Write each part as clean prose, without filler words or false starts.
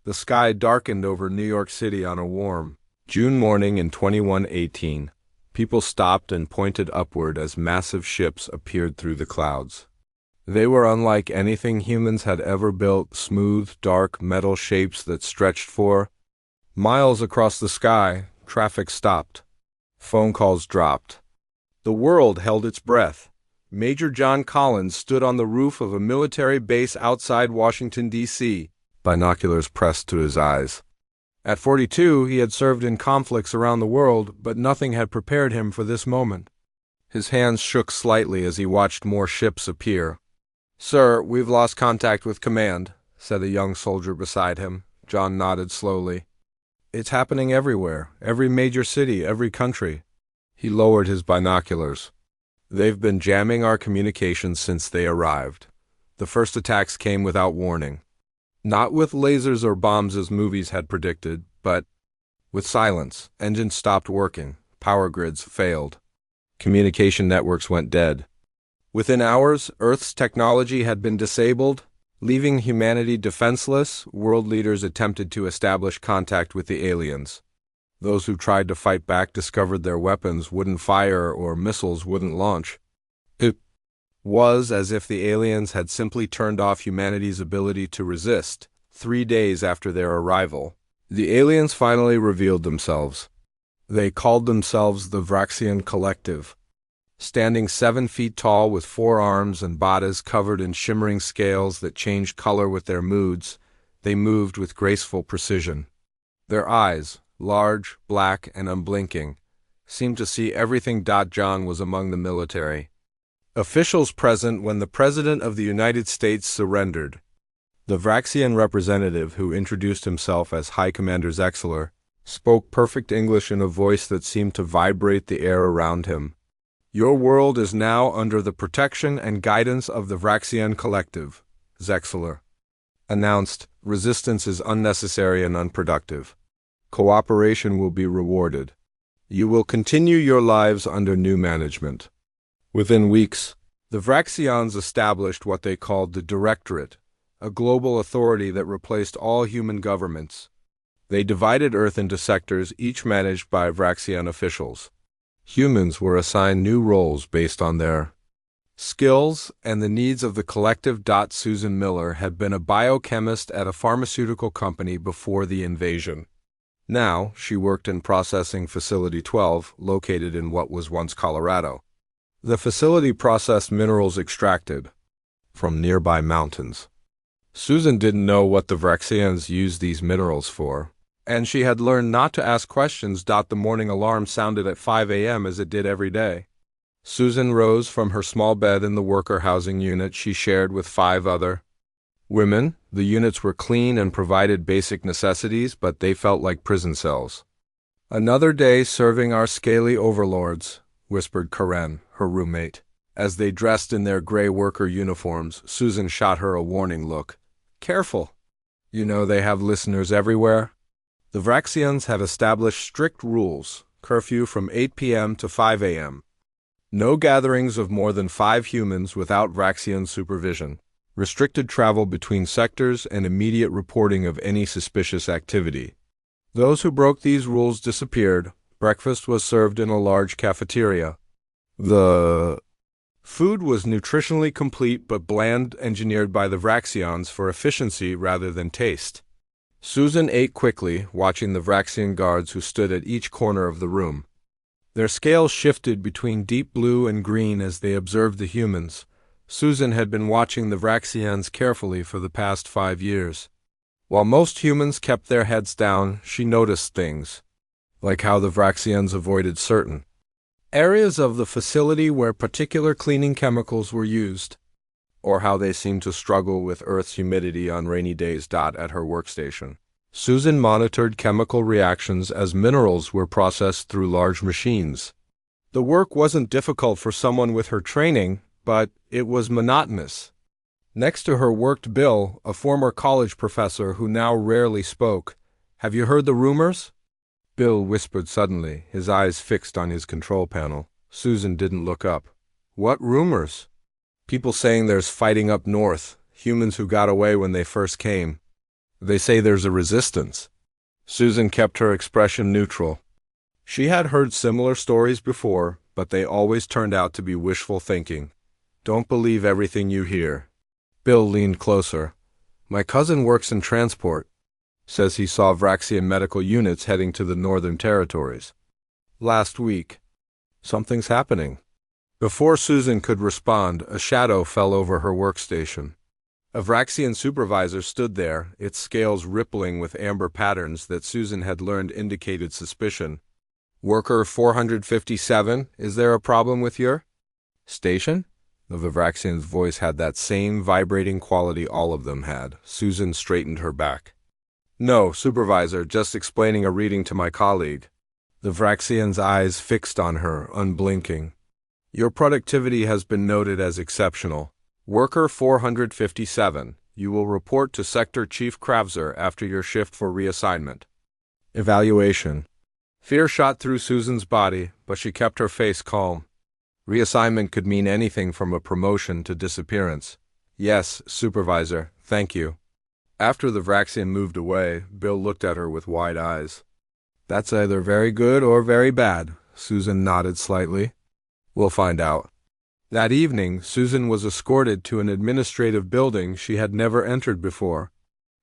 The sky darkened over New York City on a warm June morning in 2118. People stopped and pointed upward as massive ships appeared through the clouds. They were unlike anything humans had ever built, smooth, dark metal shapes that stretched for miles across the sky. Traffic stopped. Phone calls dropped. The world held its breath. Major John Collins stood on the roof of a military base outside Washington, D.C., binoculars pressed to his eyes. At 42, he had served in conflicts around the world, but nothing had prepared him for this moment. His hands shook slightly as he watched more ships appear. "Sir, we've lost contact with command," said a young soldier beside him. John nodded slowly. "It's happening everywhere, every major city, every country." He lowered his binoculars. "They've been jamming our communications since they arrived. The first attacks came without warning. Not with lasers or bombs as movies had predicted, but with silence. Engines stopped working. Power grids failed. Communication networks went dead. Within hours, Earth's technology had been disabled. Leaving humanity defenseless, world leaders attempted to establish contact with the aliens. Those who tried to fight back discovered their weapons wouldn't fire or missiles wouldn't launch. It was as if the aliens had simply turned off humanity's ability to resist. 3 days after their arrival, the aliens finally revealed themselves. They called themselves the Vraxian Collective. Standing 7 feet tall with 4 arms and bodies covered in shimmering scales that changed color with their moods, they moved with graceful precision. Their eyes, large, black, and unblinking, seemed to see everything. John was among the military officials present when the President of the United States surrendered. The Vraxian representative, who introduced himself as High Commander Zexler, spoke perfect English in a voice that seemed to vibrate the air around him. "Your world is now under the protection and guidance of the Vraxian Collective," Zexler announced. "Resistance is unnecessary and unproductive. Cooperation will be rewarded. You will continue your lives under new management." Within weeks, the Vraxians established what they called the Directorate, a global authority that replaced all human governments. They divided Earth into sectors, each managed by Vraxian officials. Humans were assigned new roles based on their skills and the needs of the collective. Susan Miller had been a biochemist at a pharmaceutical company before the invasion. Now, she worked in Processing Facility 12, located in what was once Colorado. The facility processed minerals extracted from nearby mountains. Susan didn't know what the Vraxians used these minerals for, and she had learned not to ask questions. The morning alarm sounded at 5 a.m. as it did every day. Susan rose from her small bed in the worker housing unit she shared with 5 other women. The units were clean and provided basic necessities, but they felt like prison cells. "Another day serving our scaly overlords," whispered Karen, her roommate. As they dressed in their gray worker uniforms, Susan shot her a warning look. "Careful. You know they have listeners everywhere." The Vraxians have established strict rules, curfew from 8 p.m. to 5 a.m. No gatherings of more than 5 humans without Vraxian supervision. Restricted travel between sectors and immediate reporting of any suspicious activity. Those who broke these rules disappeared. Breakfast was served in a large cafeteria. The food was nutritionally complete but bland, engineered by the Vraxians for efficiency rather than taste. Susan ate quickly, watching the Vraxian guards who stood at each corner of the room. Their scales shifted between deep blue and green as they observed the humans. Susan had been watching the Vraxians carefully for the past 5 years. While most humans kept their heads down, she noticed things, like how the Vraxians avoided certain areas of the facility where particular cleaning chemicals were used, or how they seemed to struggle with Earth's humidity on rainy days. At her workstation, Susan monitored chemical reactions as minerals were processed through large machines. The work wasn't difficult for someone with her training, but it was monotonous. Next to her worked Bill, a former college professor who now rarely spoke. "Have you heard the rumors?" Bill whispered suddenly, his eyes fixed on his control panel. Susan didn't look up. "What rumors?" "People saying there's fighting up north, humans who got away when they first came." They say there's a resistance. Susan kept her expression neutral. She had heard similar stories before, but they always turned out to be wishful thinking. Don't believe everything you hear. Bill leaned closer. My cousin works in transport. Says he saw Vraxian medical units heading to the Northern Territories. Last week. Something's happening. Before Susan could respond, a shadow fell over her workstation. A Vraxian supervisor stood there, its scales rippling with amber patterns that Susan had learned indicated suspicion. Worker 457, is there a problem with your station? The Vraxian's voice had that same vibrating quality all of them had. Susan straightened her back. No, supervisor, just explaining a reading to my colleague. The Vraxian's eyes fixed on her, unblinking. Your productivity has been noted as exceptional. Worker 457, you will report to Sector Chief Kravzer after your shift for reassignment. Evaluation. Fear shot through Susan's body, but she kept her face calm. Reassignment could mean anything from a promotion to disappearance. Yes, supervisor, thank you. After the Vraxian moved away, Bill looked at her with wide eyes. That's either very good or very bad, Susan nodded slightly. We'll find out. That evening, Susan was escorted to an administrative building she had never entered before.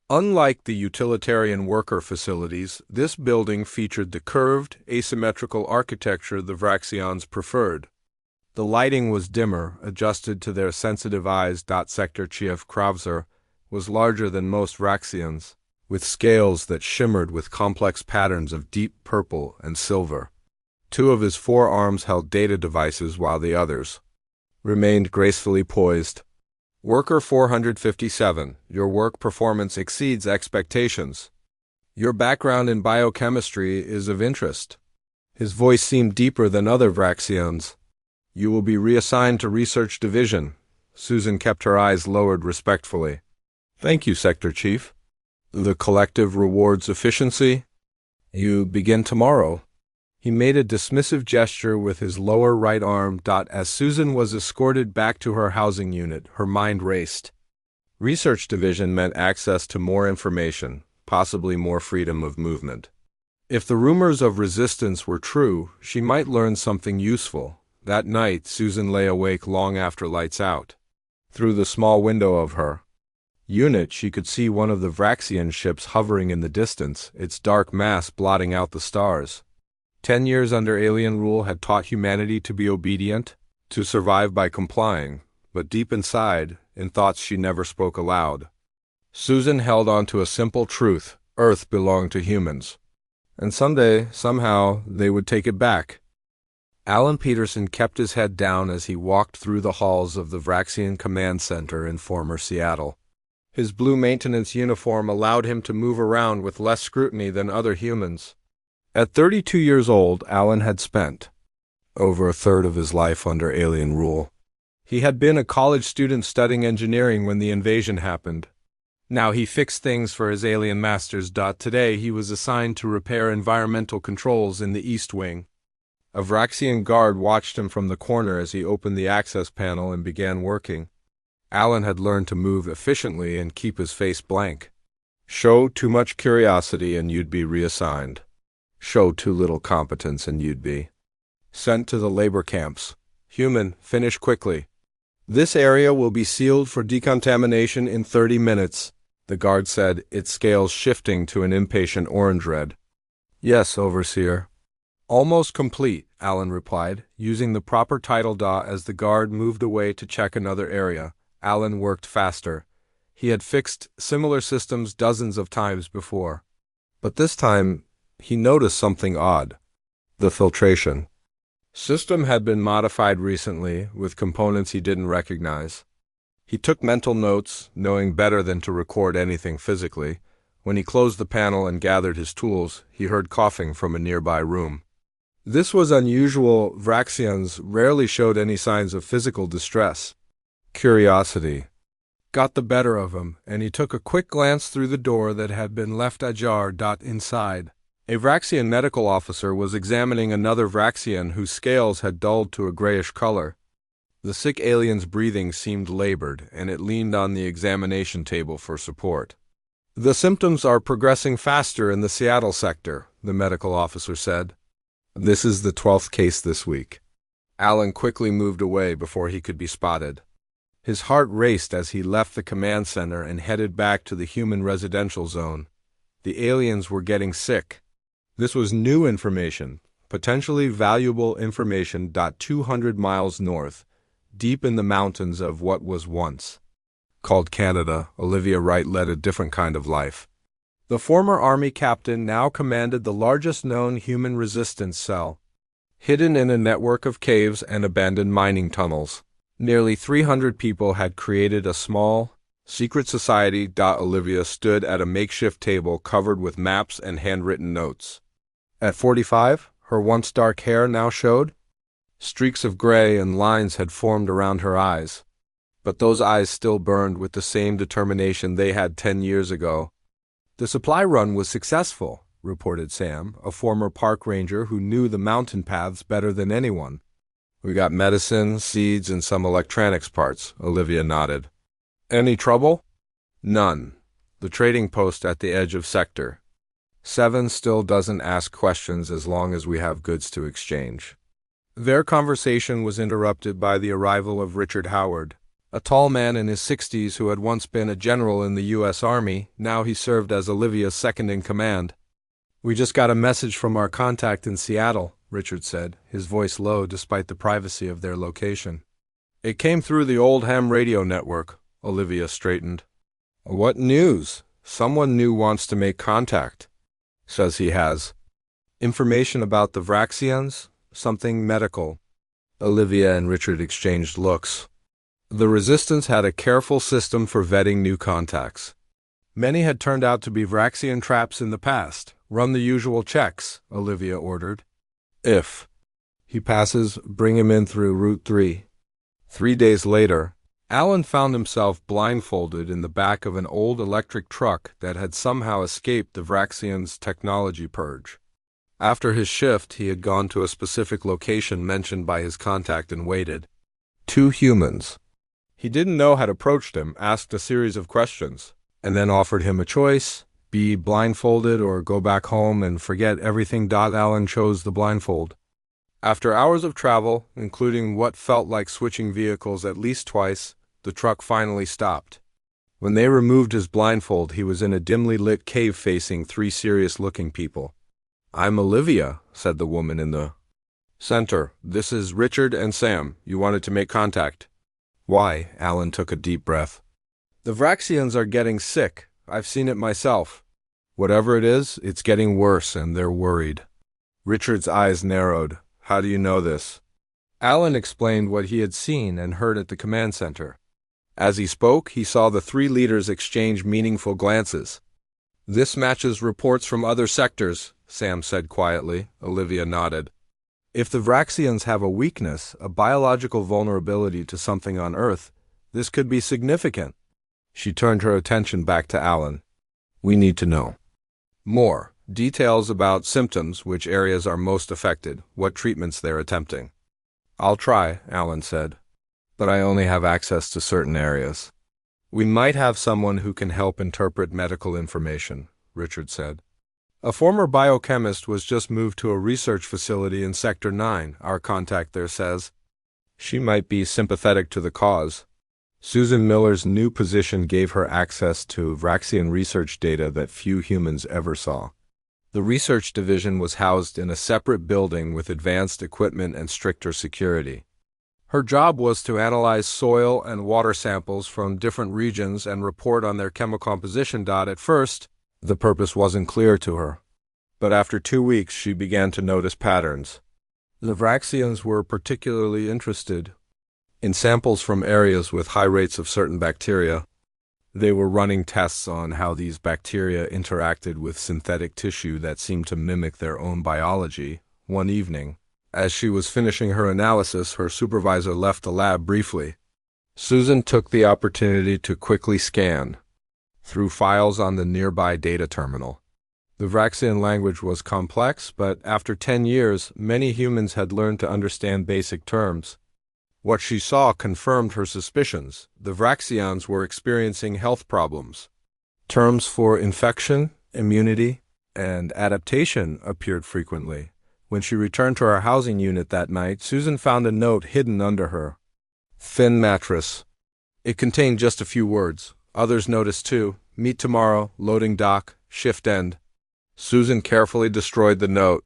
Unlike the utilitarian worker facilities, this building featured the curved, asymmetrical architecture the Vraxians preferred. The lighting was dimmer, adjusted to their sensitive eyes. Sector Chief Kravzer was larger than most Vraxians, with scales that shimmered with complex patterns of deep purple and silver. 2 of his forearms held data devices while the others remained gracefully poised. Worker 457, your work performance exceeds expectations. Your background in biochemistry is of interest. His voice seemed deeper than other Vraxians. You will be reassigned to Research Division. Susan kept her eyes lowered respectfully. Thank you, Sector Chief. The collective rewards efficiency. You begin tomorrow. He made a dismissive gesture with his lower right arm. As Susan was escorted back to her housing unit, her mind raced. Research Division meant access to more information, possibly more freedom of movement. If the rumors of resistance were true, she might learn something useful. That night, Susan lay awake long after lights out. Through the small window of her unit, she could see one of the Vraxian ships hovering in the distance, its dark mass blotting out the stars. 10 years under alien rule had taught humanity to be obedient, to survive by complying, but deep inside, in thoughts she never spoke aloud, Susan held on to a simple truth: Earth belonged to humans. And someday, somehow, they would take it back. Alan Peterson kept his head down as he walked through the halls of the Vraxian Command Center in former Seattle. His blue maintenance uniform allowed him to move around with less scrutiny than other humans. At 32 years old, Alan had spent over a third of his life under alien rule. He had been a college student studying engineering when the invasion happened. Now he fixed things for his alien masters. Today he was assigned to repair environmental controls in the East Wing. A Vraxian guard watched him from the corner as he opened the access panel and began working. Alan had learned to move efficiently and keep his face blank. Show too much curiosity and you'd be reassigned. Show too little competence and you'd be sent to the labor camps. Human, finish quickly. This area will be sealed for decontamination in 30 minutes, the guard said, its scales shifting to an impatient orange red. Yes, Overseer. Almost complete, Alan replied, using the proper title. As the guard moved away to check another area, Alan worked faster. He had fixed similar systems dozens of times before. But this time, he noticed something odd. The filtration system had been modified recently, with components he didn't recognize. He took mental notes, knowing better than to record anything physically. When he closed the panel and gathered his tools, he heard coughing from a nearby room. This was unusual. Vraxians rarely showed any signs of physical distress. Curiosity got the better of him, and he took a quick glance through the door that had been left ajar. Inside, a Vraxian medical officer was examining another Vraxian whose scales had dulled to a grayish color. The sick alien's breathing seemed labored, and it leaned on the examination table for support. The symptoms are progressing faster in the Seattle sector, the medical officer said. This is the 12th case this week. Alan quickly moved away before he could be spotted. His heart raced as he left the command center and headed back to the human residential zone. The aliens were getting sick. This was new information, potentially valuable information. 200 miles north, deep in the mountains of what was once called Canada, Olivia Wright led a different kind of life. The former Army captain now commanded the largest known human resistance cell, hidden in a network of caves and abandoned mining tunnels. Nearly 300 people had created a small, secret society. Olivia stood at a makeshift table covered with maps and handwritten notes. At 45, her once dark hair now showed. Streaks of gray and lines had formed around her eyes. But those eyes still burned with the same determination they had 10 years ago. The supply run was successful, reported Sam, a former park ranger who knew the mountain paths better than anyone. We got medicine, seeds, and some electronics parts, Olivia nodded. Any trouble? None. The trading post at the edge of Sector 7 still doesn't ask questions as long as we have goods to exchange. Their conversation was interrupted by the arrival of Richard Howard, a tall man in his 60s who had once been a general in the U.S. Army. Now he served as Olivia's second-in-command. We just got a message from our contact in Seattle, Richard said, his voice low despite the privacy of their location. It came through the old ham radio network, Olivia straightened. What news? Someone new wants to make contact. Says he has information about the Vraxians, something medical. Olivia and Richard exchanged looks. The Resistance had a careful system for vetting new contacts. Many had turned out to be Vraxian traps in the past. Run the usual checks, Olivia ordered. If he passes, bring him in through Route 3. 3 days later, Alan found himself blindfolded in the back of an old electric truck that had somehow escaped the Vraxians' technology purge. After his shift, he had gone to a specific location mentioned by his contact and waited. 2 humans. He didn't know had approached him, asked a series of questions, and then offered him a choice, be blindfolded or go back home and forget everything. Alan chose the blindfold. After hours of travel, including what felt like switching vehicles at least twice, the truck finally stopped. When they removed his blindfold, he was in a dimly lit cave facing 3 serious-looking people. I'm Olivia, said the woman in the center. This is Richard and Sam. You wanted to make contact. Why? Alan took a deep breath. The Vraxians are getting sick. I've seen it myself. Whatever it is, it's getting worse, and they're worried. Richard's eyes narrowed. How do you know this? Alan explained what he had seen and heard at the command center. As he spoke, he saw the 3 leaders exchange meaningful glances. This matches reports from other sectors, Sam said quietly. Olivia nodded. If the Vraxians have a weakness, a biological vulnerability to something on Earth, this could be significant. She turned her attention back to Alan. We need to know more. Details about symptoms, which areas are most affected, what treatments they're attempting. I'll try, Alan said. But I only have access to certain areas. We might have someone who can help interpret medical information, Richard said. A former biochemist was just moved to a research facility in Sector 9, our contact there says. She might be sympathetic to the cause. Susan Miller's new position gave her access to Vraxian research data that few humans ever saw. The research division was housed in a separate building with advanced equipment and stricter security. Her job was to analyze soil and water samples from different regions and report on their chemical composition. At first, the purpose wasn't clear to her. But after 2 weeks, she began to notice patterns. The Vraxians were particularly interested in samples from areas with high rates of certain bacteria. They were running tests on how these bacteria interacted with synthetic tissue that seemed to mimic their own biology. One evening, as she was finishing her analysis, her supervisor left the lab briefly. Susan took the opportunity to quickly scan through files on the nearby data terminal. The Vraxian language was complex, but after 10 years, many humans had learned to understand basic terms. What she saw confirmed her suspicions. The Vraxians were experiencing health problems. Terms for infection, immunity, and adaptation appeared frequently. When she returned to her housing unit that night, Susan found a note hidden under her thin mattress. It contained just a few words. Others noticed too. Meet tomorrow, loading dock, shift end. Susan carefully destroyed the note.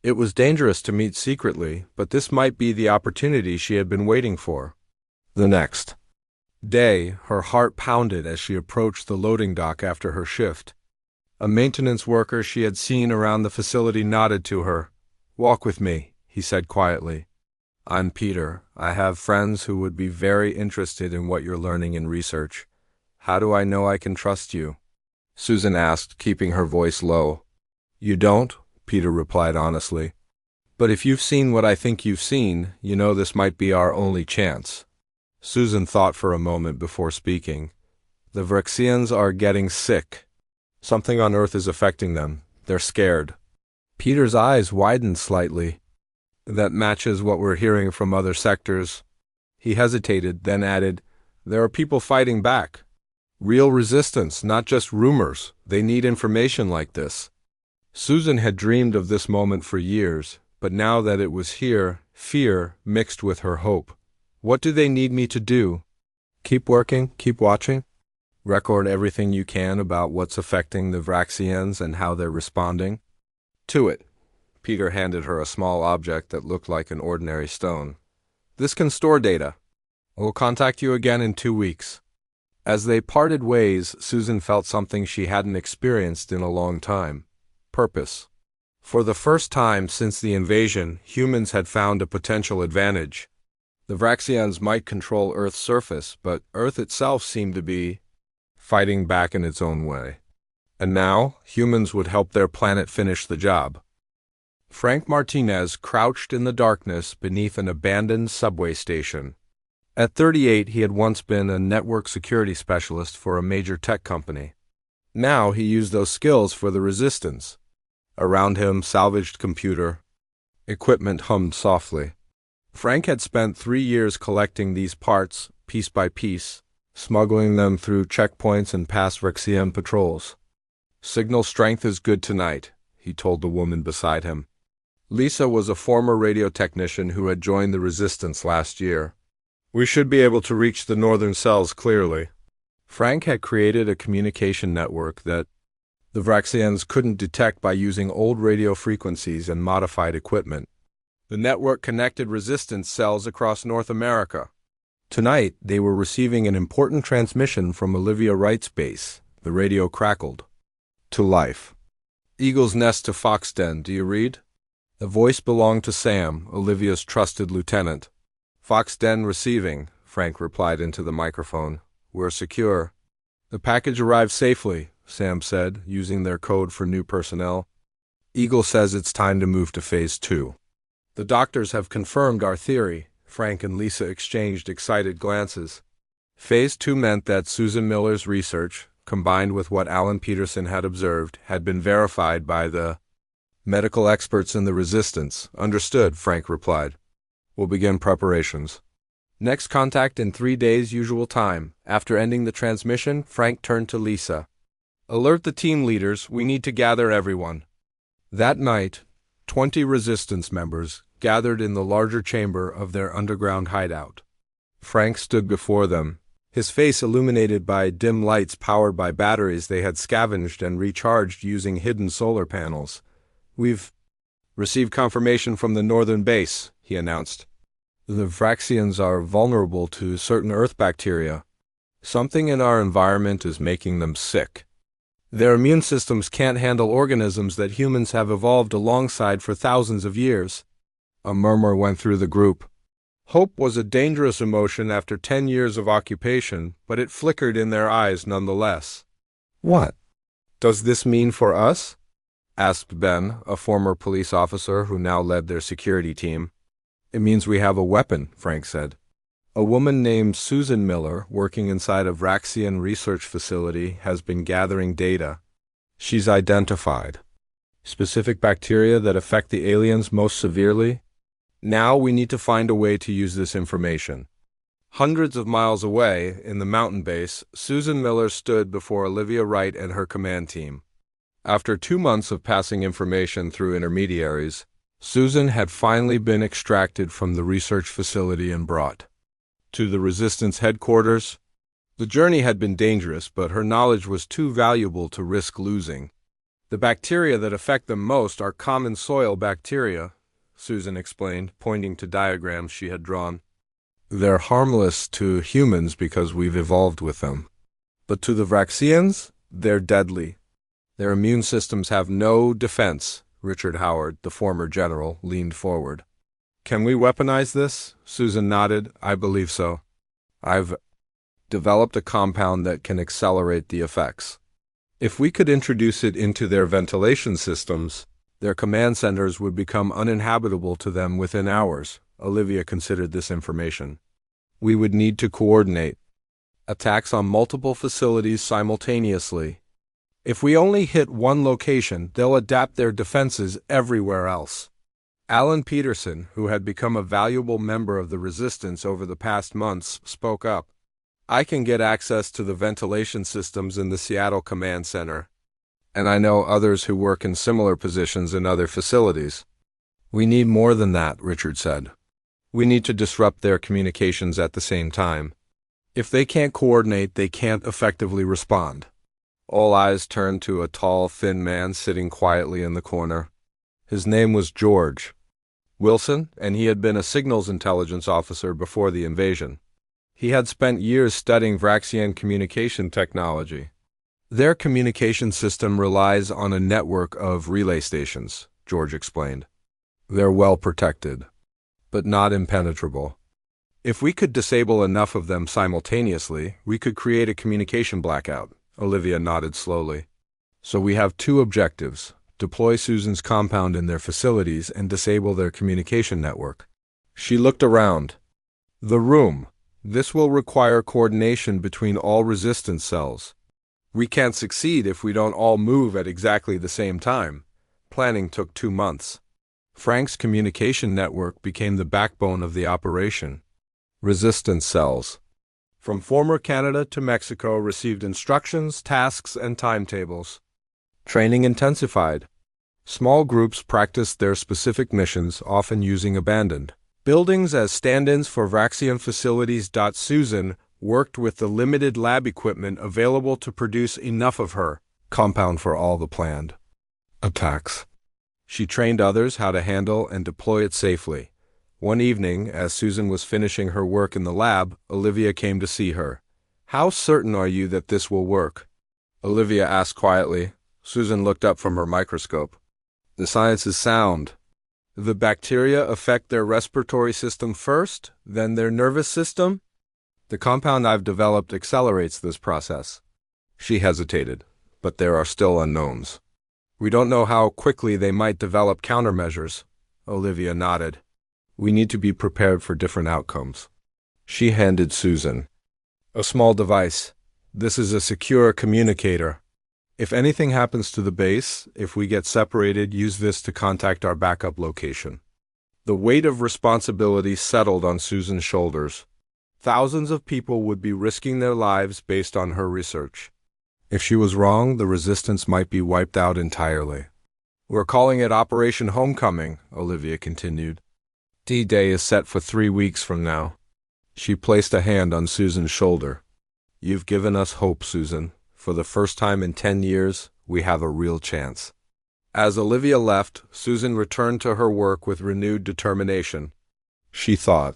It was dangerous to meet secretly, but this might be the opportunity she had been waiting for. The next day, her heart pounded as she approached the loading dock after her shift. A maintenance worker she had seen around the facility nodded to her. "Walk with me," he said quietly. "I'm Peter. I have friends who would be very interested in what you're learning in research. How do I know I can trust you?" Susan asked, keeping her voice low. "You don't?" Peter replied honestly. "But if you've seen what I think you've seen, you know this might be our only chance." Susan thought for a moment before speaking. "The Vrexians are getting sick. Something on Earth is affecting them. They're scared." Peter's eyes widened slightly. "That matches what we're hearing from other sectors." He hesitated, then added, "There are people fighting back. Real resistance, not just rumors. They need information like this." Susan had dreamed of this moment for years, but now that it was here, fear mixed with her hope. "What do they need me to do?" "Keep working, keep watching. Record everything you can about what's affecting the Vraxians and how they're responding." "To it." Peter handed her a small object that looked like an ordinary stone. "This can store data. We'll contact you again in 2 weeks." As they parted ways, Susan felt something she hadn't experienced in a long time. Purpose. For the first time since the invasion, humans had found a potential advantage. The Vraxians might control Earth's surface, but Earth itself seemed to be fighting back in its own way. And now, humans would help their planet finish the job. Frank Martinez crouched in the darkness beneath an abandoned subway station. At 38, he had once been a network security specialist for a major tech company. Now he used those skills for the resistance. Around him, salvaged computer equipment hummed softly. Frank had spent 3 years collecting these parts, piece by piece, smuggling them through checkpoints and past Vrexian patrols. "Signal strength is good tonight," he told the woman beside him. Lisa was a former radio technician who had joined the resistance last year. "We should be able to reach the northern cells clearly." Frank had created a communication network that the Vraxians couldn't detect by using old radio frequencies and modified equipment. The network connected resistance cells across North America. Tonight, they were receiving an important transmission from Olivia Wright's base. The radio crackled. "To life. Eagle's Nest to Foxden, do you read?" The voice belonged to Sam, Olivia's trusted lieutenant. "Foxden receiving," Frank replied into the microphone. "We're secure." "The package arrived safely," Sam said, using their code for new personnel. "Eagle says it's time to move to Phase 2. "The doctors have confirmed our theory." Frank and Lisa exchanged excited glances. Phase 2 meant that Susan Miller's research, combined with what Alan Peterson had observed, had been verified by the medical experts in the resistance. "Understood," Frank replied. "We'll begin preparations. Next contact in 3 days usual time." After ending the transmission, Frank turned to Lisa. "Alert the team leaders. We need to gather everyone." That night, 20 resistance members gathered in the larger chamber of their underground hideout. Frank stood before them, his face illuminated by dim lights powered by batteries they had scavenged and recharged using hidden solar panels. "We've received confirmation from the northern base," he announced. "The Vraxians are vulnerable to certain Earth bacteria. Something in our environment is making them sick. Their immune systems can't handle organisms that humans have evolved alongside for thousands of years." A murmur went through the group. Hope was a dangerous emotion after 10 years of occupation, but it flickered in their eyes nonetheless. "What does this mean for us?" asked Ben, a former police officer who now led their security team. "It means we have a weapon," Frank said. "A woman named Susan Miller, working inside a Vraxian research facility, has been gathering data. She's identified specific bacteria that affect the aliens most severely. Now we need to find a way to use this information." Hundreds of miles away, in the mountain base, Susan Miller stood before Olivia Wright and her command team. After 2 months of passing information through intermediaries, Susan had finally been extracted from the research facility and brought to the Resistance headquarters. The journey had been dangerous, but her knowledge was too valuable to risk losing. The bacteria that affect them most are common soil bacteria, Susan explained, pointing to diagrams she had drawn. They're harmless to humans because we've evolved with them. But to the Vraxians, they're deadly. Their immune systems have no defense. Richard Howard, the former general, leaned forward. Can we weaponize this? Susan nodded. I believe so. I've developed a compound that can accelerate the effects. If we could introduce it into their ventilation systems, their command centers would become uninhabitable to them within hours. Olivia considered this information. We would need to coordinate attacks on multiple facilities simultaneously. If we only hit one location, they'll adapt their defenses everywhere else. Alan Peterson, who had become a valuable member of the Resistance over the past months, spoke up. I can get access to the ventilation systems in the Seattle Command Center, and I know others who work in similar positions in other facilities. We need more than that, Richard said. We need to disrupt their communications at the same time. If they can't coordinate, they can't effectively respond. All eyes turned to a tall, thin man sitting quietly in the corner. His name was George Wilson, and he had been a signals intelligence officer before the invasion. He had spent years studying Vraxian communication technology. Their communication system relies on a network of relay stations, George explained. They're well protected, but not impenetrable. If we could disable enough of them simultaneously, we could create a communication blackout. Olivia nodded slowly. So we have 2 objectives: deploy Susan's compound in their facilities and disable their communication network. She looked around the room. This will require coordination between all resistance cells. We can't succeed if we don't all move at exactly the same time. Planning took 2 months. Frank's communication network became the backbone of the operation. Resistance cells from former Canada to Mexico received instructions, tasks, and timetables. Training intensified. Small groups practiced their specific missions, often using abandoned buildings as stand-ins for Vraxian facilities. Susan worked with the limited lab equipment available to produce enough of her compound for all the planned attacks. She trained others how to handle and deploy it safely. One evening, as Susan was finishing her work in the lab, Olivia came to see her. How certain are you that this will work? Olivia asked quietly. Susan looked up from her microscope. The science is sound. The bacteria affect their respiratory system first, then their nervous system. The compound I've developed accelerates this process. She hesitated, but there are still unknowns. We don't know how quickly they might develop countermeasures. Olivia nodded. We need to be prepared for different outcomes. She handed Susan a small device. This is a secure communicator. If anything happens to the base, if we get separated, use this to contact our backup location. The weight of responsibility settled on Susan's shoulders. Thousands of people would be risking their lives based on her research. If she was wrong, the Resistance might be wiped out entirely. We're calling it Operation Homecoming, Olivia continued. D-Day is set for 3 weeks from now. She placed a hand on Susan's shoulder. You've given us hope, Susan. For the first time in 10 years, we have a real chance. As Olivia left, Susan returned to her work with renewed determination. She thought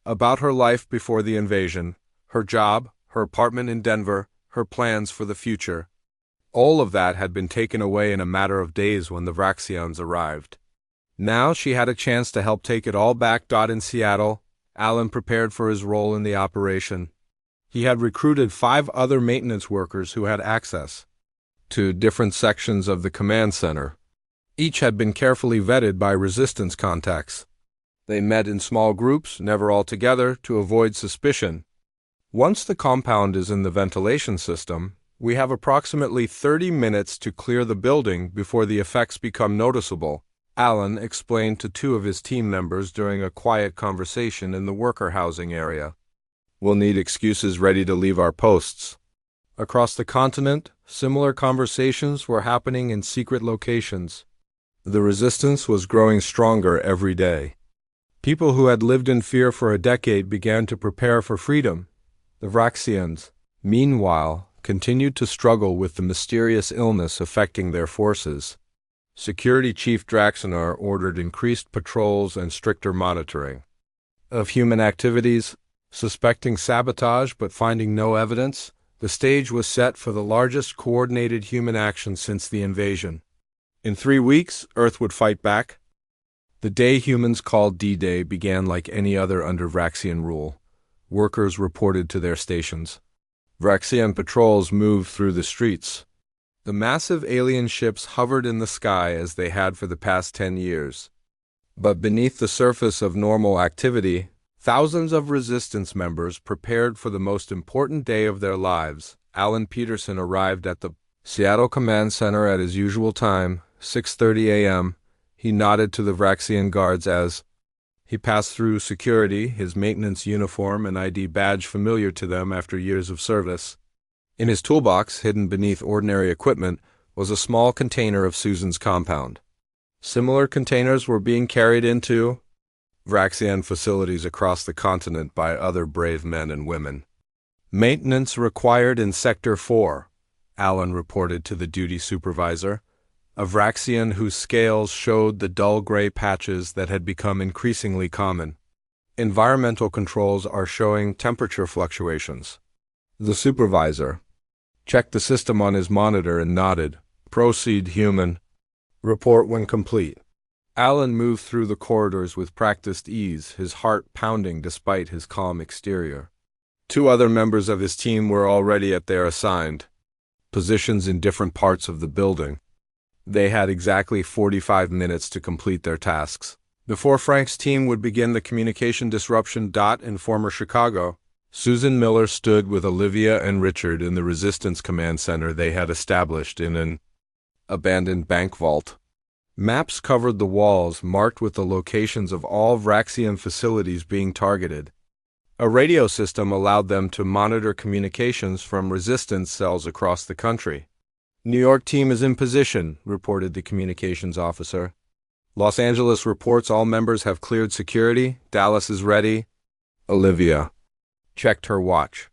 about her life before the invasion, her job, her apartment in Denver, her plans for the future. All of that had been taken away in a matter of days when the Vraxians arrived. Now she had a chance to help take it all back. In Seattle, Alan prepared for his role in the operation. He had recruited 5 other maintenance workers who had access to different sections of the command center. Each had been carefully vetted by Resistance contacts. They met in small groups, never all together, to avoid suspicion. Once the compound is in the ventilation system, we have approximately 30 minutes to clear the building before the effects become noticeable, Alan explained to 2 of his team members during a quiet conversation in the worker housing area. We'll need excuses ready to leave our posts. Across the continent, similar conversations were happening in secret locations. The resistance was growing stronger every day. People who had lived in fear for a decade began to prepare for freedom. The Vraxians, meanwhile, continued to struggle with the mysterious illness affecting their forces. Security Chief Draxonar ordered increased patrols and stricter monitoring of human activities. Suspecting sabotage but finding no evidence, the stage was set for the largest coordinated human action since the invasion. In 3 weeks, Earth would fight back. The day humans called D-Day began like any other under Vraxian rule. Workers reported to their stations. Vraxian patrols moved through the streets. The massive alien ships hovered in the sky as they had for the past 10 years. But beneath the surface of normal activity, thousands of resistance members prepared for the most important day of their lives. Alan Peterson arrived at the Seattle Command Center at his usual time, 6:30 a.m. He nodded to the Vraxian guards as he passed through security, his maintenance uniform and ID badge familiar to them after years of service. In his toolbox, hidden beneath ordinary equipment, was a small container of Susan's compound. Similar containers were being carried into Vraxian facilities across the continent by other brave men and women. Maintenance required in Sector 4, Alan reported to the duty supervisor, a Vraxian whose scales showed the dull gray patches that had become increasingly common. Environmental controls are showing temperature fluctuations. The supervisor checked the system on his monitor and nodded. Proceed, human. Report when complete. Alan moved through the corridors with practiced ease, his heart pounding despite his calm exterior. 2 other members of his team were already at their assigned positions in different parts of the building. They had exactly 45 minutes to complete their tasks. Before Frank's team would begin the communication disruption. In former Chicago, Susan Miller stood with Olivia and Richard in the Resistance Command Center they had established in an abandoned bank vault. Maps covered the walls, marked with the locations of all Vraxian facilities being targeted. A radio system allowed them to monitor communications from resistance cells across the country. New York team is in position, reported the communications officer. Los Angeles reports all members have cleared security. Dallas is ready. Olivia checked her watch.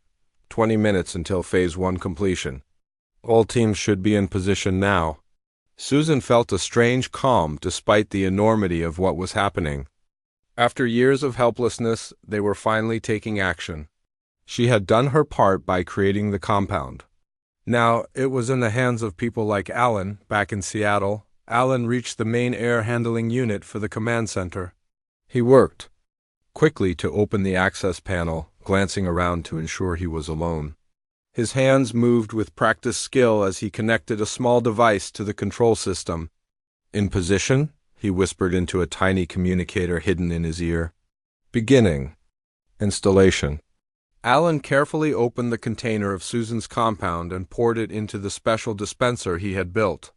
20 minutes until Phase 1 completion. All teams should be in position now. Susan felt a strange calm despite the enormity of what was happening. After years of helplessness, they were finally taking action. She had done her part by creating the compound. Now, it was in the hands of people like Alan, back in Seattle. Alan reached the main air handling unit for the command center. He worked quickly to open the access panel, glancing around to ensure he was alone. His hands moved with practiced skill as he connected a small device to the control system. In position, he whispered into a tiny communicator hidden in his ear. Beginning. Installation. Alan carefully opened the container of Susan's compound and poured it into the special dispenser he had built.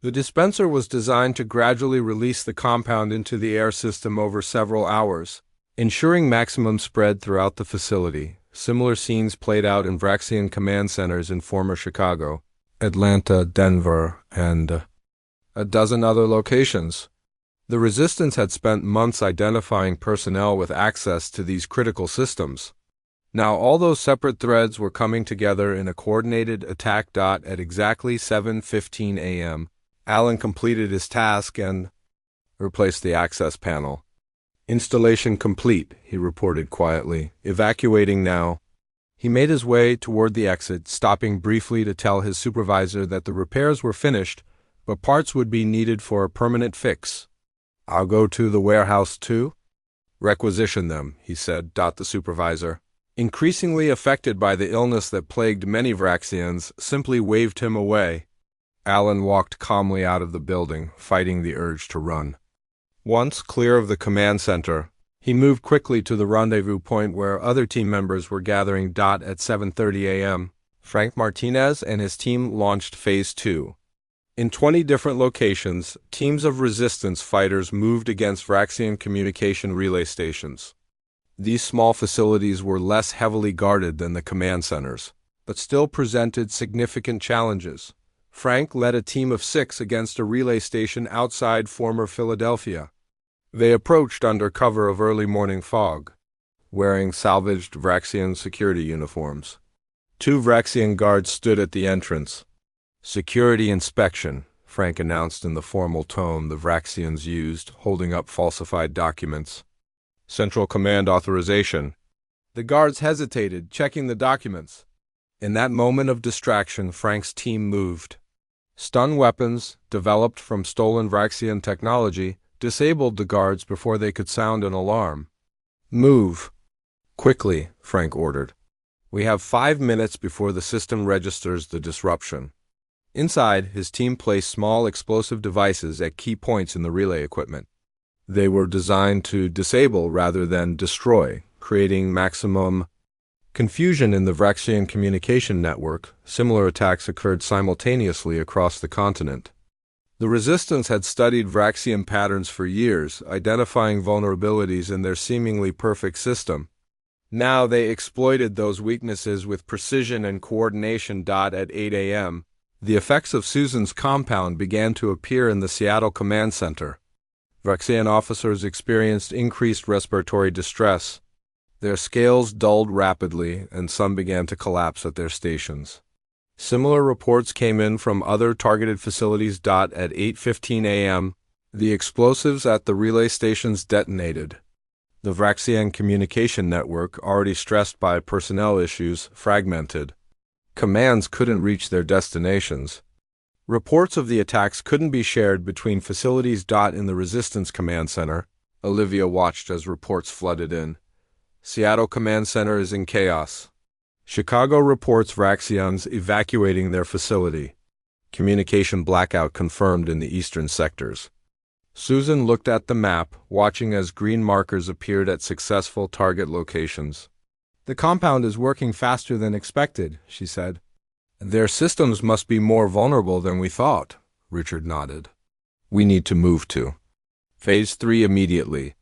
The dispenser was designed to gradually release the compound into the air system over several hours, ensuring maximum spread throughout the facility. Similar scenes played out in Vraxian command centers in former Chicago, Atlanta, Denver, and a dozen other locations. The Resistance had spent months identifying personnel with access to these critical systems. Now all those separate threads were coming together in a coordinated attack. At exactly 7:15 a.m., Alan completed his task and replaced the access panel. Installation complete, he reported quietly. Evacuating now. He made his way toward the exit, stopping briefly to tell his supervisor that the repairs were finished, but parts would be needed for a permanent fix. I'll go to the warehouse too? Requisition them, he said. The supervisor, increasingly affected by the illness that plagued many Vraxians, simply waved him away. Alan walked calmly out of the building, fighting the urge to run. Once clear of the command center, he moved quickly to the rendezvous point where other team members were gathering. At 7:30 a.m., Frank Martinez and his team launched Phase 2. In 20 different locations, teams of resistance fighters moved against Vraxian communication relay stations. These small facilities were less heavily guarded than the command centers, but still presented significant challenges. Frank led a team of 6 against a relay station outside former Philadelphia. They approached under cover of early morning fog, wearing salvaged Vraxian security uniforms. 2 Vraxian guards stood at the entrance. "Security inspection," Frank announced in the formal tone the Vraxians used, holding up falsified documents. "Central Command authorization." The guards hesitated, checking the documents. In that moment of distraction, Frank's team moved. Stun weapons, developed from stolen Vraxian technology, disabled the guards before they could sound an alarm. "Move." "Quickly," Frank ordered. "We have 5 minutes before the system registers the disruption." Inside, his team placed small explosive devices at key points in the relay equipment. They were designed to disable rather than destroy, creating maximum confusion in the Vraxian communication network. Similar attacks occurred simultaneously across the continent. The Resistance had studied Vraxian patterns for years, identifying vulnerabilities in their seemingly perfect system. Now they exploited those weaknesses with precision and coordination. At 8 a.m., the effects of Susan's compound began to appear in the Seattle Command Center. Vraxian officers experienced increased respiratory distress. Their scales dulled rapidly, and some began to collapse at their stations. Similar reports came in from other targeted facilities. At 8:15 a.m., the explosives at the relay stations detonated. The Vraxian communication network, already stressed by personnel issues, fragmented. Commands couldn't reach their destinations. Reports of the attacks couldn't be shared between facilities. In the Resistance Command Center, Olivia watched as reports flooded in. "Seattle Command Center is in chaos." Chicago reports Vraxians evacuating their facility. Communication blackout confirmed in the eastern sectors. Susan looked at the map, watching as green markers appeared at successful target locations. "The compound is working faster than expected," she said. "Their systems must be more vulnerable than we thought," Richard nodded. "We need to move to Phase 3 immediately.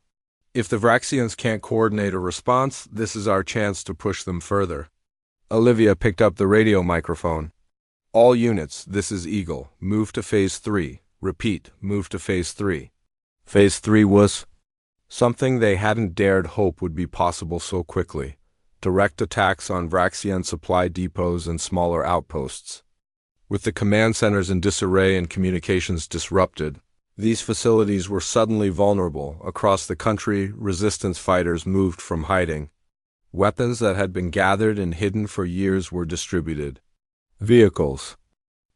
If the Vraxians can't coordinate a response, this is our chance to push them further." Olivia picked up the radio microphone. "All units, this is Eagle. Move to Phase 3. Repeat, move to Phase 3. Phase 3 was something they hadn't dared hope would be possible so quickly. Direct attacks on Vraxian supply depots and smaller outposts. With the command centers in disarray and communications disrupted, these facilities were suddenly vulnerable. Across the country, Resistance fighters moved from hiding. Weapons that had been gathered and hidden for years were distributed. Vehicles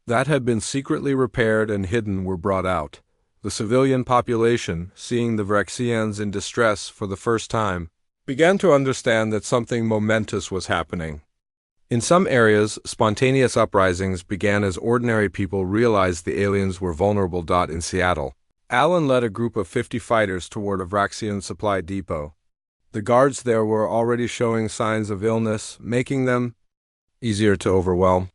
that had been secretly repaired and hidden were brought out. The civilian population, seeing the Vraxians in distress for the first time, began to understand that something momentous was happening. In some areas, spontaneous uprisings began as ordinary people realized the aliens were vulnerable. In Seattle, Alan led a group of 50 fighters toward a Vraxian supply depot. The guards there were already showing signs of illness, making them easier to overwhelm.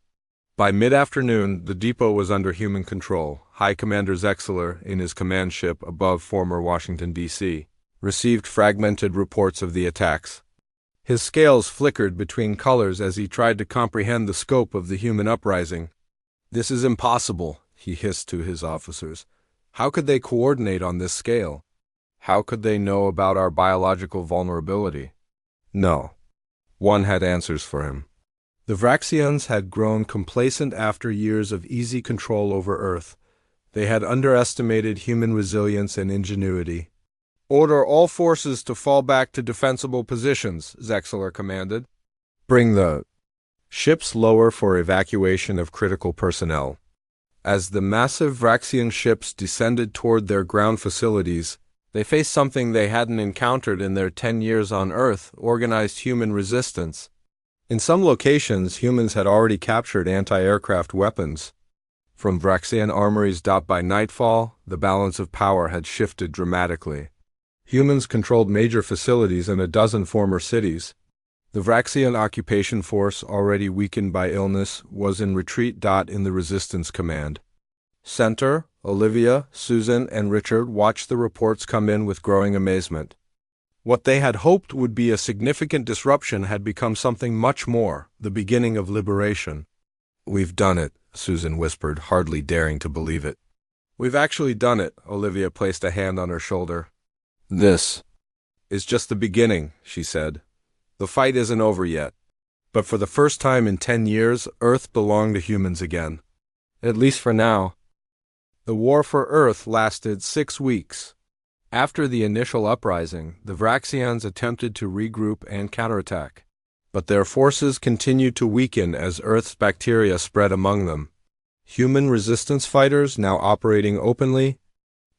By mid-afternoon, the depot was under human control. High Commander Zexler, in his command ship above former Washington, D.C., received fragmented reports of the attacks. His scales flickered between colors as he tried to comprehend the scope of the human uprising. "This is impossible," he hissed to his officers. "How could they coordinate on this scale? How could they know about our biological vulnerability?" No one had answers for him. The Vraxians had grown complacent after years of easy control over Earth. They had underestimated human resilience and ingenuity. "Order all forces to fall back to defensible positions," Zexler commanded. "Bring the ships lower for evacuation of critical personnel." As the massive Vraxian ships descended toward their ground facilities, they faced something they hadn't encountered in their 10 years on Earth: organized human resistance. In some locations, humans had already captured anti-aircraft weapons. From Vraxian armories. By nightfall, the balance of power had shifted dramatically. Humans controlled major facilities in a dozen former cities. The Vraxian occupation force, already weakened by illness, was in retreat. In the Resistance Command Center, Olivia, Susan, and Richard watched the reports come in with growing amazement. What they had hoped would be a significant disruption had become something much more, the beginning of liberation. "We've done it," Susan whispered, hardly daring to believe it. "We've actually done it," Olivia placed a hand on her shoulder. "This is just the beginning," she said. "The fight isn't over yet. But for the first time in 10 years, Earth belonged to humans again. At least for now." The war for Earth lasted 6 weeks. After the initial uprising, the Vraxians attempted to regroup and counterattack. But their forces continued to weaken as Earth's bacteria spread among them. Human resistance fighters, now operating openly,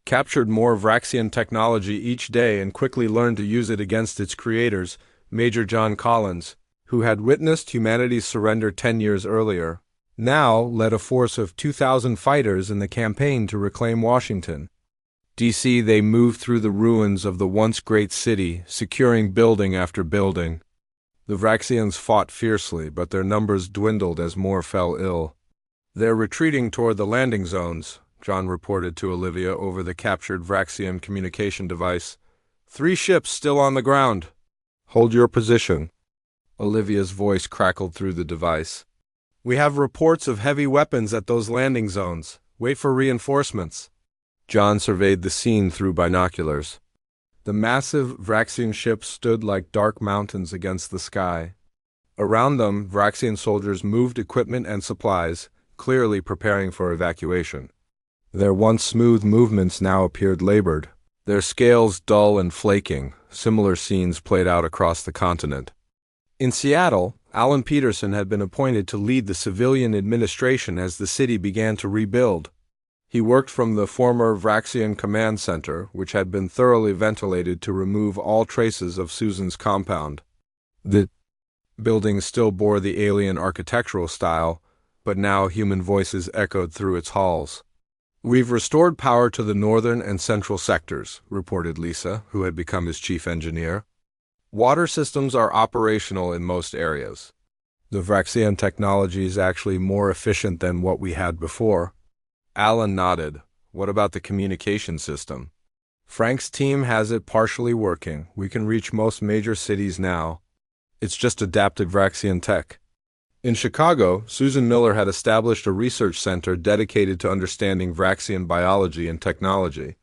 captured more Vraxian technology each day and quickly learned to use it against its creators, Major John Collins, who had witnessed humanity's surrender 10 years earlier, now led a force of 2,000 fighters in the campaign to reclaim Washington, D.C. They moved through the ruins of the once great city, securing building after building. The Vraxians fought fiercely, but their numbers dwindled as more fell ill. "They're retreating toward the landing zones," John reported to Olivia over the captured Vraxian communication device. "3 ships still on the ground. Hold your position." Olivia's voice crackled through the device. "We have reports of heavy weapons at those landing zones. Wait for reinforcements." John surveyed the scene through binoculars. The massive Vraxian ships stood like dark mountains against the sky. Around them, Vraxian soldiers moved equipment and supplies, clearly preparing for evacuation. Their once smooth movements now appeared labored, their scales dull and flaking. Similar scenes played out across the continent. In Seattle, Alan Peterson had been appointed to lead the civilian administration as the city began to rebuild. He worked from the former Vraxian command center, which had been thoroughly ventilated to remove all traces of Susan's compound. The building still bore the alien architectural style, but now human voices echoed through its halls. "We've restored power to the northern and central sectors," reported Lisa, who had become his chief engineer. "Water systems are operational in most areas. The Vraxian technology is actually more efficient than what we had before." Alan nodded. "What about the communication system?" "Frank's team has it partially working. We can reach most major cities now. It's just adapted Vraxian tech." In Chicago, Susan Miller had established a research center dedicated to understanding Vraxian biology and technology.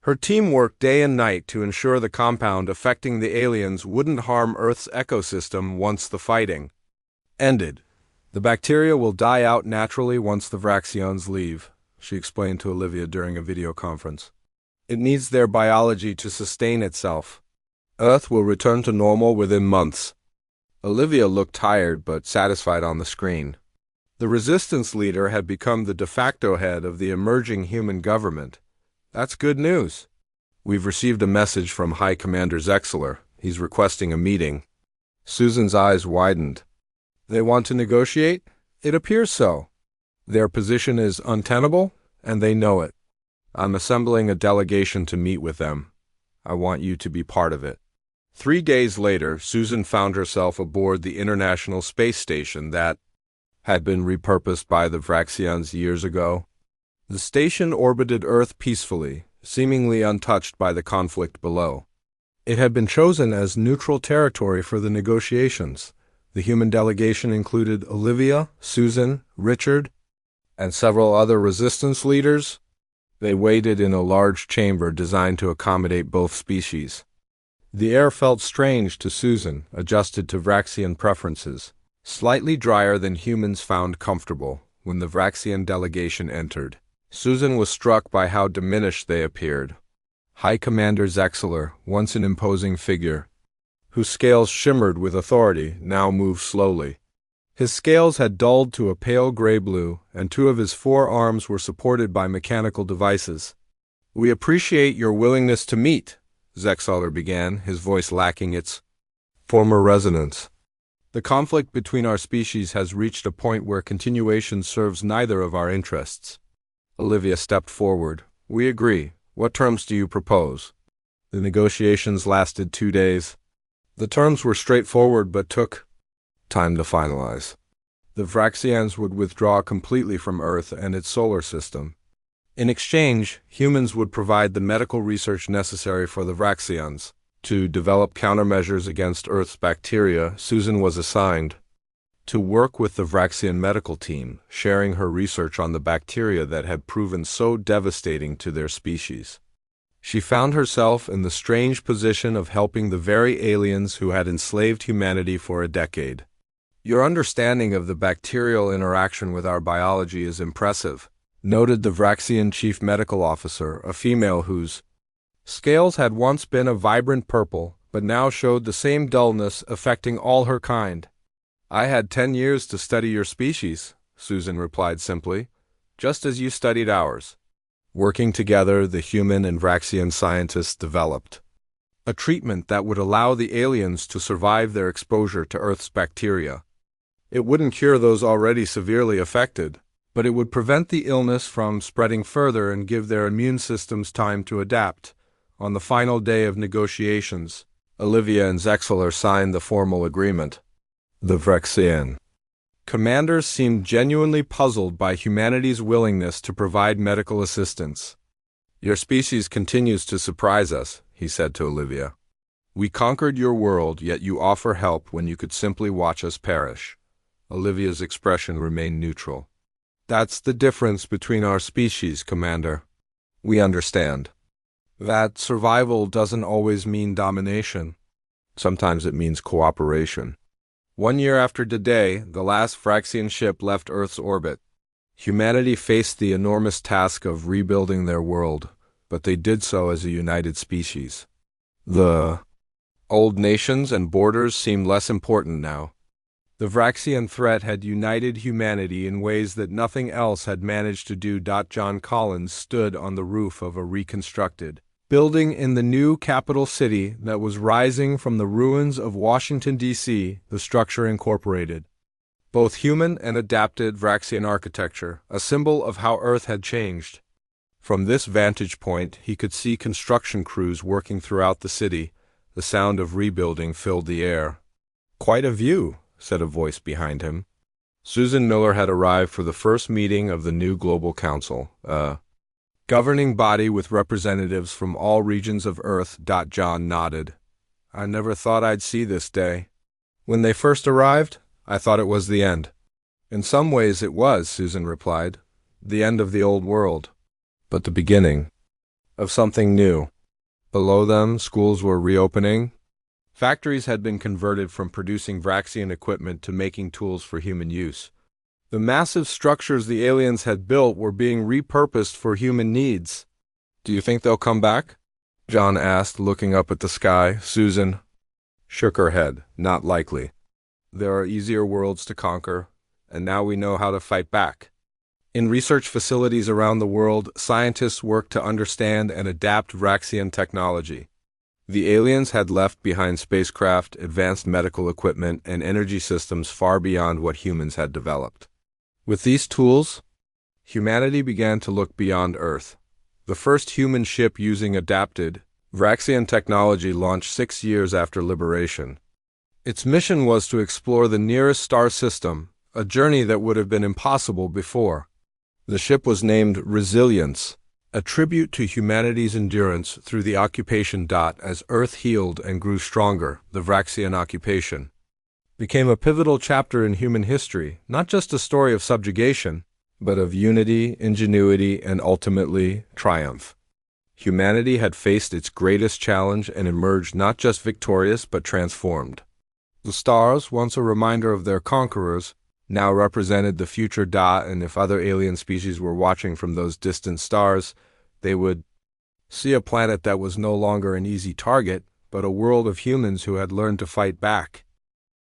Her team worked day and night to ensure the compound affecting the aliens wouldn't harm Earth's ecosystem once the fighting ended. "The bacteria will die out naturally once the Vraxians leave," she explained to Olivia during a video conference. "It needs their biology to sustain itself. Earth will return to normal within months." Olivia looked tired but satisfied on the screen. The resistance leader had become the de facto head of the emerging human government. "That's good news." "We've received a message from High Commander Zexler. He's requesting a meeting." Susan's eyes widened. "They want to negotiate?" "It appears so. Their position is untenable, and they know it. I'm assembling a delegation to meet with them. I want you to be part of it." 3 days later, Susan found herself aboard the International Space Station that had been repurposed by the Vraxians years ago. The station orbited Earth peacefully, seemingly untouched by the conflict below. It had been chosen as neutral territory for the negotiations. The human delegation included Olivia, Susan, Richard, and several other resistance leaders. They waited in a large chamber designed to accommodate both species. The air felt strange to Susan, adjusted to Vraxian preferences, slightly drier than humans found comfortable when the Vraxian delegation entered. Susan was struck by how diminished they appeared. High Commander Zexler, once an imposing figure, whose scales shimmered with authority, now moved slowly. His scales had dulled to a pale gray-blue, and 2 of his 4 arms were supported by mechanical devices. "We appreciate your willingness to meet," Zexler began, his voice lacking its former resonance. "The conflict between our species has reached a point where continuation serves neither of our interests." Olivia stepped forward. "We agree. What terms do you propose?" The negotiations lasted 2 days. The terms were straightforward but took time to finalize. The Vraxians would withdraw completely from Earth and its solar system. In exchange, humans would provide the medical research necessary for the Vraxians. To develop countermeasures against Earth's bacteria, Susan was assigned to work with the Vraxian medical team, sharing her research on the bacteria that had proven so devastating to their species. She found herself in the strange position of helping the very aliens who had enslaved humanity for a decade. "Your understanding of the bacterial interaction with our biology is impressive," noted the Vraxian chief medical officer, a female whose scales had once been a vibrant purple, but now showed the same dullness affecting all her kind. "I had 10 years to study your species," Susan replied simply, "just as you studied ours." Working together, the human and Vraxian scientists developed a treatment that would allow the aliens to survive their exposure to Earth's bacteria. It wouldn't cure those already severely affected, but it would prevent the illness from spreading further and give their immune systems time to adapt. On the final day of negotiations, Olivia and Zexler signed the formal agreement. The Vraxian commanders seemed genuinely puzzled by humanity's willingness to provide medical assistance. "Your species continues to surprise us," he said to Olivia. "We conquered your world, yet you offer help when you could simply watch us perish." Olivia's expression remained neutral. "That's the difference between our species, Commander. We understand that survival doesn't always mean domination. Sometimes it means cooperation." 1 year after today, the last Vraxian ship left Earth's orbit. Humanity faced the enormous task of rebuilding their world, but they did so as a united species. The old nations and borders seemed less important now. The Vraxian threat had united humanity in ways that nothing else had managed to do. John Collins stood on the roof of a reconstructed building in the new capital city that was rising from the ruins of Washington, D.C., the structure incorporated both human and adapted Vraxian architecture, a symbol of how Earth had changed. From this vantage point, he could see construction crews working throughout the city. The sound of rebuilding filled the air. "Quite a view," said a voice behind him. Susan Miller had arrived for the first meeting of the new Global Council, a governing body with representatives from all regions of Earth. John nodded. "I never thought I'd see this day. When they first arrived, I thought it was the end." "In some ways it was," Susan replied. "The end of the old world, but the beginning of something new." Below them, schools were reopening. Factories had been converted from producing Vraxian equipment to making tools for human use. The massive structures the aliens had built were being repurposed for human needs. "Do you think they'll come back?" John asked, looking up at the sky. Susan shook her head. "Not likely. There are easier worlds to conquer, and now we know how to fight back." In research facilities around the world, scientists worked to understand and adapt Vraxian technology. The aliens had left behind spacecraft, advanced medical equipment, and energy systems far beyond what humans had developed. With these tools, humanity began to look beyond Earth. The first human ship using adapted Vraxian technology launched 6 years after liberation. Its mission was to explore the nearest star system, a journey that would have been impossible before. The ship was named Resilience, a tribute to humanity's endurance through the occupation. As Earth healed and grew stronger, the Vraxian occupation became a pivotal chapter in human history, not just a story of subjugation, but of unity, ingenuity, and ultimately, triumph. Humanity had faced its greatest challenge and emerged not just victorious but transformed. The stars, once a reminder of their conquerors, now represented the future. And if other alien species were watching from those distant stars, they would see a planet that was no longer an easy target, but a world of humans who had learned to fight back.